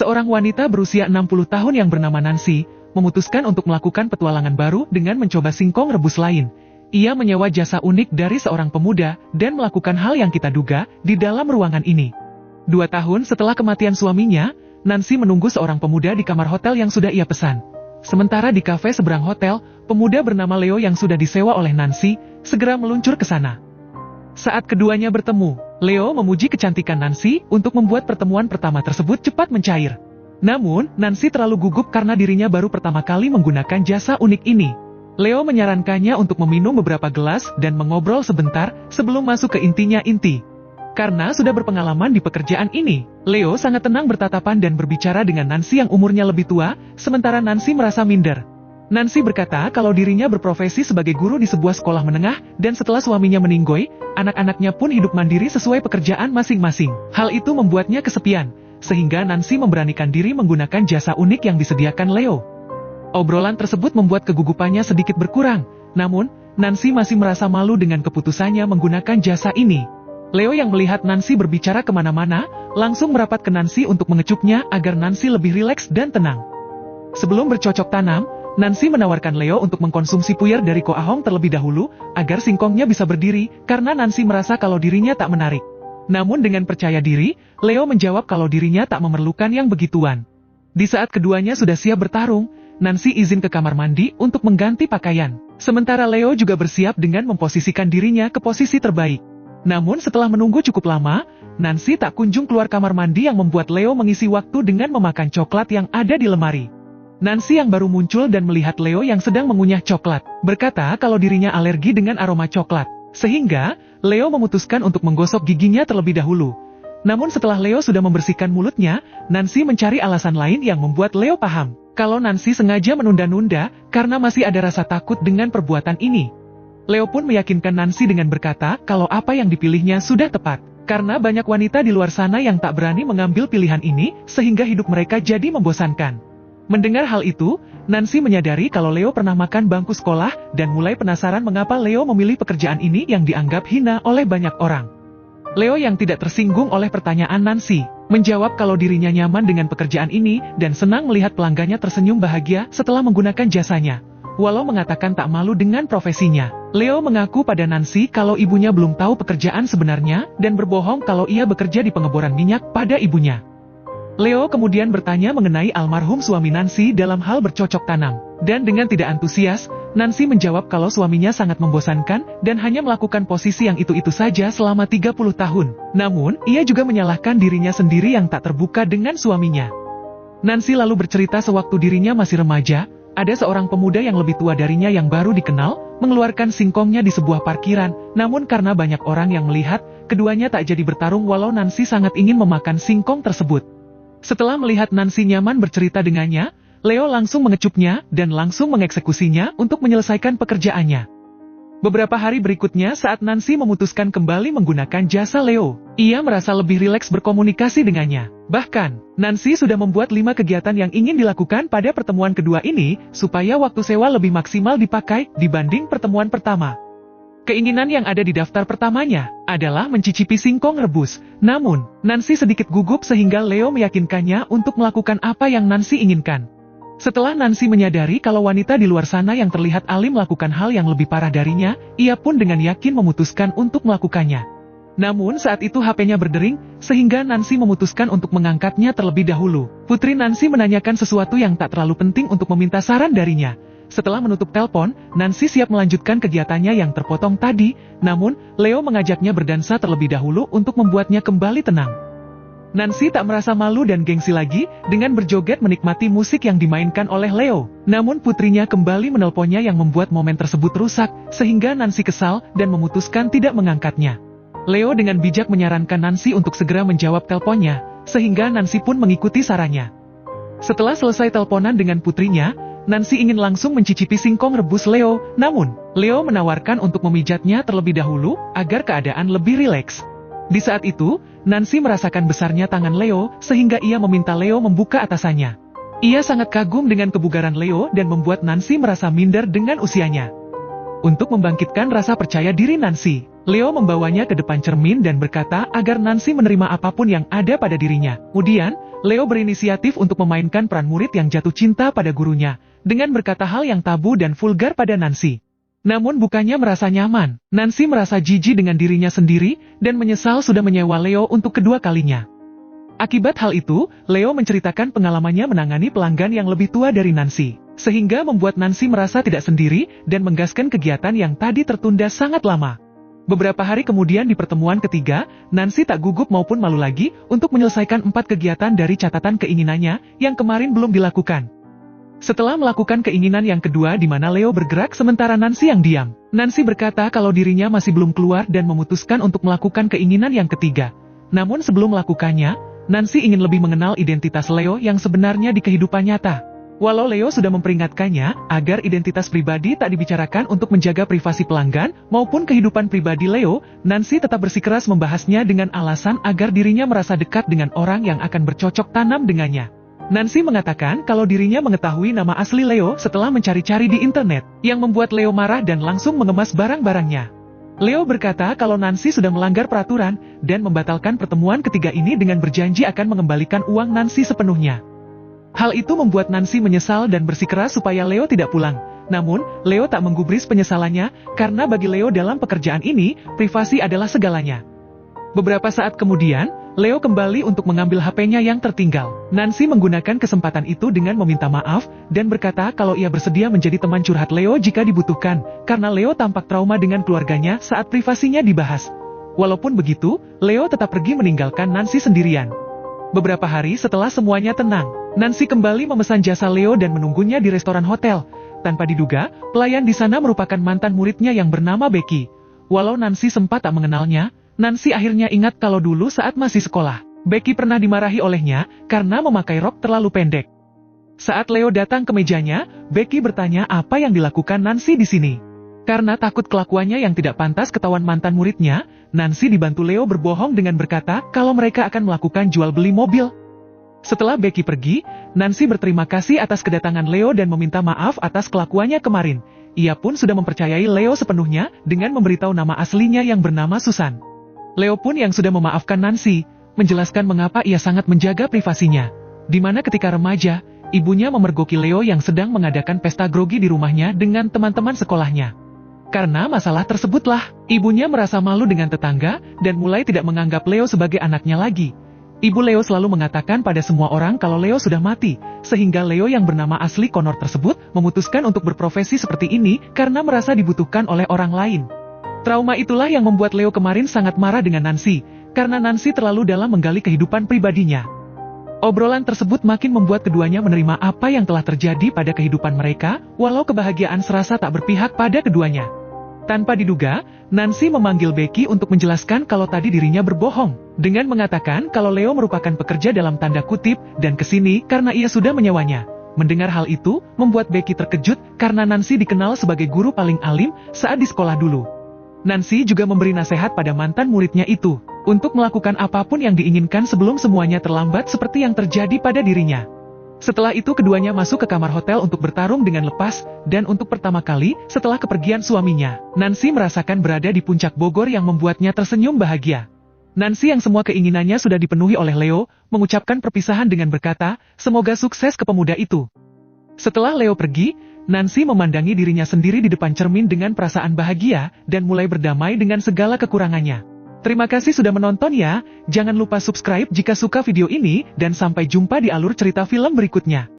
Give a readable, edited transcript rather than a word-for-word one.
Seorang wanita berusia 60 tahun yang bernama Nancy, memutuskan untuk melakukan petualangan baru dengan mencoba singkong rebus lain. Ia menyewa jasa unik dari seorang pemuda dan melakukan hal yang kita duga di dalam ruangan ini. 2 tahun setelah kematian suaminya, Nancy menunggu seorang pemuda di kamar hotel yang sudah ia pesan. Sementara di kafe seberang hotel, pemuda bernama Leo yang sudah disewa oleh Nancy, segera meluncur ke sana. Saat keduanya bertemu, Leo memuji kecantikan Nancy untuk membuat pertemuan pertama tersebut cepat mencair. Namun, Nancy terlalu gugup karena dirinya baru pertama kali menggunakan jasa unik ini. Leo menyarankannya untuk meminum beberapa gelas dan mengobrol sebentar sebelum masuk ke intinya inti. Karena sudah berpengalaman di pekerjaan ini, Leo sangat tenang bertatapan dan berbicara dengan Nancy yang umurnya lebih tua, sementara Nancy merasa minder. Nancy berkata kalau dirinya berprofesi sebagai guru di sebuah sekolah menengah, dan setelah suaminya meninggoy, anak-anaknya pun hidup mandiri sesuai pekerjaan masing-masing. Hal itu membuatnya kesepian, sehingga Nancy memberanikan diri menggunakan jasa unik yang disediakan Leo. Obrolan tersebut membuat kegugupannya sedikit berkurang, namun, Nancy masih merasa malu dengan keputusannya menggunakan jasa ini. Leo yang melihat Nancy berbicara kemana-mana, langsung merapat ke Nancy untuk mengecupnya agar Nancy lebih rileks dan tenang. Sebelum bercocok tanam, Nancy menawarkan Leo untuk mengkonsumsi puyer dari Ko Ahong terlebih dahulu, agar singkongnya bisa berdiri, karena Nancy merasa kalau dirinya tak menarik. Namun dengan percaya diri, Leo menjawab kalau dirinya tak memerlukan yang begituan. Di saat keduanya sudah siap bertarung, Nancy izin ke kamar mandi untuk mengganti pakaian. Sementara Leo juga bersiap dengan memposisikan dirinya ke posisi terbaik. Namun setelah menunggu cukup lama, Nancy tak kunjung keluar kamar mandi yang membuat Leo mengisi waktu dengan memakan coklat yang ada di lemari. Nancy yang baru muncul dan melihat Leo yang sedang mengunyah coklat, berkata kalau dirinya alergi dengan aroma coklat. Sehingga, Leo memutuskan untuk menggosok giginya terlebih dahulu. Namun setelah Leo sudah membersihkan mulutnya, Nancy mencari alasan lain yang membuat Leo paham kalau Nancy sengaja menunda-nunda karena masih ada rasa takut dengan perbuatan ini. Leo pun meyakinkan Nancy dengan berkata kalau apa yang dipilihnya sudah tepat. Karena banyak wanita di luar sana yang tak berani mengambil pilihan ini, sehingga hidup mereka jadi membosankan. Mendengar hal itu, Nancy menyadari kalau Leo pernah makan bangku sekolah, dan mulai penasaran mengapa Leo memilih pekerjaan ini yang dianggap hina oleh banyak orang. Leo yang tidak tersinggung oleh pertanyaan Nancy, menjawab kalau dirinya nyaman dengan pekerjaan ini, dan senang melihat pelanggannya tersenyum bahagia setelah menggunakan jasanya. Walau mengatakan tak malu dengan profesinya, Leo mengaku pada Nancy kalau ibunya belum tahu pekerjaan sebenarnya, dan berbohong kalau ia bekerja di pengeboran minyak pada ibunya. Leo kemudian bertanya mengenai almarhum suami Nancy dalam hal bercocok tanam, dan dengan tidak antusias, Nancy menjawab kalau suaminya sangat membosankan, dan hanya melakukan posisi yang itu-itu saja selama 30 tahun. Namun, ia juga menyalahkan dirinya sendiri yang tak terbuka dengan suaminya. Nancy lalu bercerita sewaktu dirinya masih remaja, ada seorang pemuda yang lebih tua darinya yang baru dikenal, mengeluarkan singkongnya di sebuah parkiran, namun karena banyak orang yang melihat, keduanya tak jadi bertarung walau Nancy sangat ingin memakan singkong tersebut. Setelah melihat Nancy nyaman bercerita dengannya, Leo langsung mengecupnya dan langsung mengeksekusinya untuk menyelesaikan pekerjaannya. Beberapa hari berikutnya saat Nancy memutuskan kembali menggunakan jasa Leo, ia merasa lebih rileks berkomunikasi dengannya. Bahkan, Nancy sudah membuat 5 kegiatan yang ingin dilakukan pada pertemuan kedua ini, supaya waktu sewa lebih maksimal dipakai dibanding pertemuan pertama. Keinginan yang ada di daftar pertamanya adalah mencicipi singkong rebus. Namun, Nancy sedikit gugup sehingga Leo meyakinkannya untuk melakukan apa yang Nancy inginkan. Setelah Nancy menyadari kalau wanita di luar sana yang terlihat alim melakukan hal yang lebih parah darinya, ia pun dengan yakin memutuskan untuk melakukannya. Namun saat itu HP-nya berdering, sehingga Nancy memutuskan untuk mengangkatnya terlebih dahulu. Putri Nancy menanyakan sesuatu yang tak terlalu penting untuk meminta saran darinya. Setelah menutup telepon, Nancy siap melanjutkan kegiatannya yang terpotong tadi, namun, Leo mengajaknya berdansa terlebih dahulu untuk membuatnya kembali tenang. Nancy tak merasa malu dan gengsi lagi, dengan berjoget menikmati musik yang dimainkan oleh Leo. Namun putrinya kembali menelponnya yang membuat momen tersebut rusak, sehingga Nancy kesal dan memutuskan tidak mengangkatnya. Leo dengan bijak menyarankan Nancy untuk segera menjawab teleponnya, sehingga Nancy pun mengikuti sarannya. Setelah selesai teleponan dengan putrinya, Nancy ingin langsung mencicipi singkong rebus Leo, namun, Leo menawarkan untuk memijatnya terlebih dahulu, agar keadaan lebih rileks. Di saat itu, Nancy merasakan besarnya tangan Leo, sehingga ia meminta Leo membuka atasannya. Ia sangat kagum dengan kebugaran Leo dan membuat Nancy merasa minder dengan usianya. Untuk membangkitkan rasa percaya diri Nancy, Leo membawanya ke depan cermin dan berkata agar Nancy menerima apapun yang ada pada dirinya. Kemudian, Leo berinisiatif untuk memainkan peran murid yang jatuh cinta pada gurunya, dengan berkata hal yang tabu dan vulgar pada Nancy. Namun bukannya merasa nyaman, Nancy merasa jijik dengan dirinya sendiri, dan menyesal sudah menyewa Leo untuk kedua kalinya. Akibat hal itu, Leo menceritakan pengalamannya menangani pelanggan yang lebih tua dari Nancy, sehingga membuat Nancy merasa tidak sendiri, dan menggaskan kegiatan yang tadi tertunda sangat lama. Beberapa hari kemudian di pertemuan ketiga, Nancy tak gugup maupun malu lagi untuk menyelesaikan 4 kegiatan dari catatan keinginannya yang kemarin belum dilakukan. Setelah melakukan keinginan yang kedua di mana Leo bergerak sementara Nancy yang diam, Nancy berkata kalau dirinya masih belum keluar dan memutuskan untuk melakukan keinginan yang ketiga. Namun sebelum melakukannya, Nancy ingin lebih mengenal identitas Leo yang sebenarnya di kehidupan nyata. Walau Leo sudah memperingatkannya agar identitas pribadi tak dibicarakan untuk menjaga privasi pelanggan maupun kehidupan pribadi Leo, Nancy tetap bersikeras membahasnya dengan alasan agar dirinya merasa dekat dengan orang yang akan bercocok tanam dengannya. Nancy mengatakan kalau dirinya mengetahui nama asli Leo setelah mencari-cari di internet, yang membuat Leo marah dan langsung mengemas barang-barangnya. Leo berkata kalau Nancy sudah melanggar peraturan dan membatalkan pertemuan ketiga ini dengan berjanji akan mengembalikan uang Nancy sepenuhnya. Hal itu membuat Nancy menyesal dan bersikeras supaya Leo tidak pulang. Namun, Leo tak menggubris penyesalannya karena bagi Leo dalam pekerjaan ini, privasi adalah segalanya. Beberapa saat kemudian, Leo kembali untuk mengambil HP-nya yang tertinggal. Nancy menggunakan kesempatan itu dengan meminta maaf, dan berkata kalau ia bersedia menjadi teman curhat Leo jika dibutuhkan, karena Leo tampak trauma dengan keluarganya saat privasinya dibahas. Walaupun begitu, Leo tetap pergi meninggalkan Nancy sendirian. Beberapa hari setelah semuanya tenang, Nancy kembali memesan jasa Leo dan menunggunya di restoran hotel. Tanpa diduga, pelayan di sana merupakan mantan muridnya yang bernama Becky. Walau Nancy sempat tak mengenalnya, Nancy akhirnya ingat kalau dulu saat masih sekolah, Becky pernah dimarahi olehnya karena memakai rok terlalu pendek. Saat Leo datang ke mejanya, Becky bertanya apa yang dilakukan Nancy di sini. Karena takut kelakuannya yang tidak pantas ketahuan mantan muridnya, Nancy dibantu Leo berbohong dengan berkata kalau mereka akan melakukan jual beli mobil. Setelah Becky pergi, Nancy berterima kasih atas kedatangan Leo dan meminta maaf atas kelakuannya kemarin. Ia pun sudah mempercayai Leo sepenuhnya dengan memberitahu nama aslinya yang bernama Susan. Leo pun yang sudah memaafkan Nancy, menjelaskan mengapa ia sangat menjaga privasinya. Di mana ketika remaja, ibunya memergoki Leo yang sedang mengadakan pesta grogi di rumahnya dengan teman-teman sekolahnya. Karena masalah tersebutlah, ibunya merasa malu dengan tetangga dan mulai tidak menganggap Leo sebagai anaknya lagi. Ibu Leo selalu mengatakan pada semua orang kalau Leo sudah mati, sehingga Leo yang bernama asli Connor tersebut memutuskan untuk berprofesi seperti ini karena merasa dibutuhkan oleh orang lain. Trauma itulah yang membuat Leo kemarin sangat marah dengan Nancy, karena Nancy terlalu dalam menggali kehidupan pribadinya. Obrolan tersebut makin membuat keduanya menerima apa yang telah terjadi pada kehidupan mereka, walau kebahagiaan serasa tak berpihak pada keduanya. Tanpa diduga, Nancy memanggil Becky untuk menjelaskan kalau tadi dirinya berbohong, dengan mengatakan kalau Leo merupakan pekerja dalam tanda kutip, dan kesini karena ia sudah menyewanya. Mendengar hal itu, membuat Becky terkejut karena Nancy dikenal sebagai guru paling alim saat di sekolah dulu. Nancy juga memberi nasihat pada mantan muridnya itu, untuk melakukan apapun yang diinginkan sebelum semuanya terlambat seperti yang terjadi pada dirinya. Setelah itu keduanya masuk ke kamar hotel untuk bertarung dengan lepas, dan untuk pertama kali setelah kepergian suaminya, Nancy merasakan berada di puncak Bogor yang membuatnya tersenyum bahagia. Nancy yang semua keinginannya sudah dipenuhi oleh Leo, mengucapkan perpisahan dengan berkata, semoga sukses ke pemuda itu. Setelah Leo pergi, Nancy memandangi dirinya sendiri di depan cermin dengan perasaan bahagia, dan mulai berdamai dengan segala kekurangannya. Terima kasih sudah menonton ya, jangan lupa subscribe jika suka video ini, dan sampai jumpa di alur cerita film berikutnya.